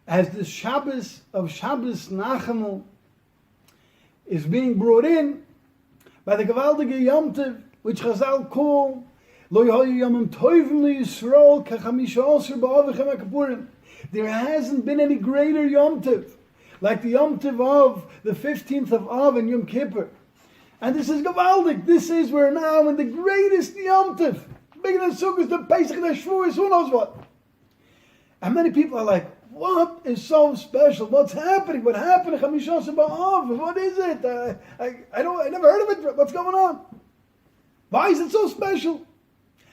as the Shabbos of Shabbos Nachnu is being brought in by the gewaltige Yom Tov, which Chazal call Lo Yehoyu Yomim Tovim LiYisrael Kachamisha Asher Ba'avichem HaKippurim. There hasn't been any greater Yom Tov, like the Yom Tov of the 15th of Av and Yom Kippur. And this is gewaldig. This is we're now in the greatest Yom Tov. Bigger than Sukkot, the Pesach, the Shavuos, who knows what. And many people are like, what is so special? What's happening? What happened to Chamisha Asher Ba'av? What is it? I never heard of it. What's going on? Why is it so special?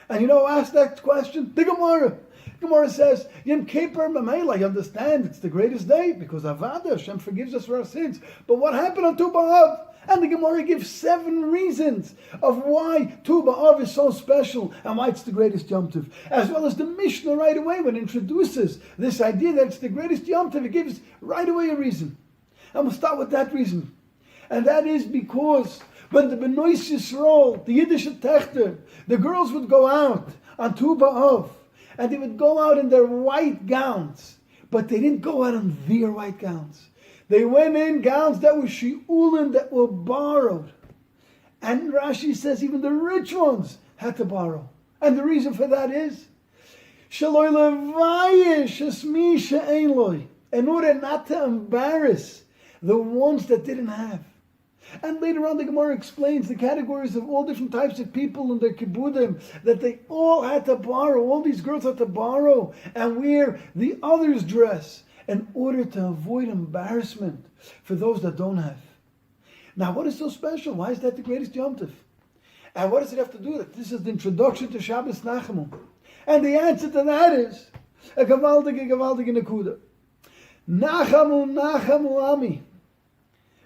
And ask that question. The Gemara. Gemara says, Yom Kippur Mamela, I understand it's the greatest day because Avada, Hashem forgives us for our sins. But what happened on Tu B'Av? And the Gemara gives 7 reasons of why Tu B'Av is so special and why it's the greatest Yom Tov. As well as the Mishnah right away when it introduces this idea that it's the greatest Yom Tov, it gives right away a reason. And we'll start with that reason. And that is because when the Benois Yisrael, the Yiddish Techter, the girls would go out on Tu B'Av, and they would go out in their white gowns, but they didn't go out in their white gowns. They went in gowns that were shi'ulim, that were borrowed. And Rashi says even the rich ones had to borrow. And the reason for that is, in order not to embarrass the ones that didn't have. And later on the Gemara explains the categories of all different types of people in their kibbudim, that they all had to borrow, all these girls had to borrow and wear the other's dress in order to avoid embarrassment for those that don't have. Now what is so special? Why is that the greatest Yom Tov? And what does it have to do with it? This is the introduction to Shabbos Nachnu. And the answer to that is a gewaltige nekuda. Nachamu ami.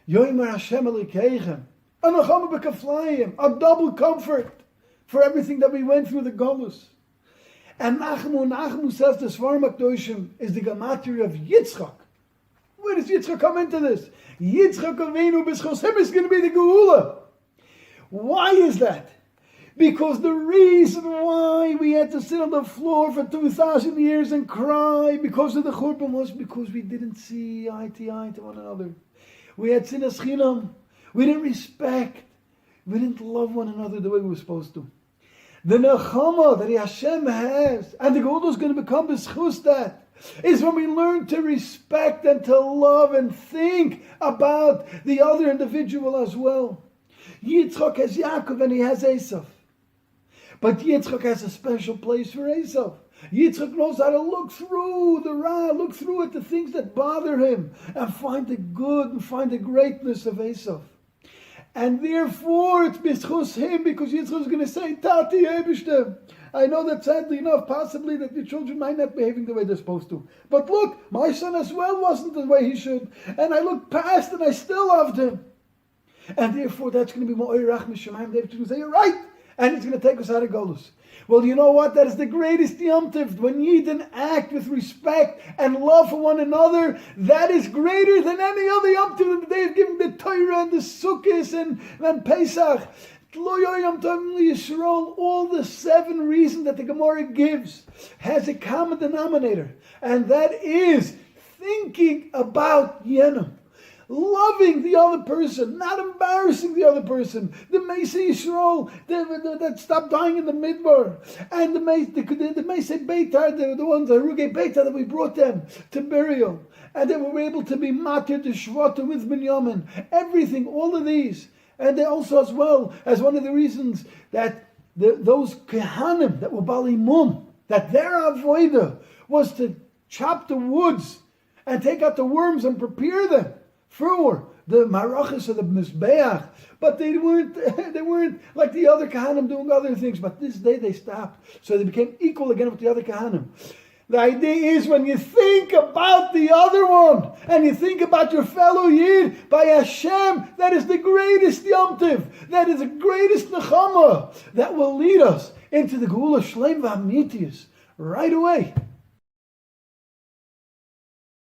Yoimer Hashem Elokeichem. Anachama b'kaflayim. A double comfort for everything that we went through the Golus. And Nachmu says the Svarim HaKadoshim is the gematria of Yitzchak. Where does Yitzchak come into this? Yitzchak Avinu b'schos him is going to be the Geula. Why is that? Because the reason why we had to sit on the floor for 2,000 years and cry because of the Churban was because we didn't see eye to one another. We had sinas chinam. We didn't respect. We didn't love one another the way we were supposed to. The nechama that Hashem has, and the Geula is going to become b'schus that, is when we learn to respect and to love and think about the other individual as well. Yitzchak has Yaakov and he has Esav. But Yitzchak has a special place for Esav. Yitzchak knows how to look through the Ra, look through at the things that bother him, and find the good and find the greatness of Esav. And therefore it's b'schus him, because Yitzchak is going to say, Tati Eibishter, I know that sadly enough, possibly that the children might not be behaving the way they're supposed to. But look, my son as well wasn't the way he should. And I looked past and I still loved him. And therefore that's going to be Mo'irach Mishamayim. They're going to say, you're right. And it's going to take us out of Golus. Well, you know what? That is the greatest Yom Tov. When Yidden act with respect and love for one another, that is greater than any other Yom Tov. The day of giving the Torah and the Sukkot and Pesach. All the 7 reasons that the Gemara gives has a common denominator. And that is thinking about Yenim. Loving the other person, not embarrassing the other person. The Meisei Yisrael that stopped dying in the Midbar, and the Meisei Beitar, the ones, the Haruge Beitar that we brought them to burial, and they were able to be matir to Shvata with Binyamin. Everything, all of these, and they also as well as one of the reasons that those Kehanim that were Bali Mum, that their avodah was to chop the woods and take out the worms and prepare them for the marachas of the mizbeach, but they weren't like the other kahanim doing other things. But this day they stopped, so they became equal again with the other kahanim. The idea is when you think about the other one and you think about your fellow Yid, by Hashem, that is the greatest Yom Tov, that is the greatest nechama that will lead us into the Geula Shleim V'Amitiyus right away.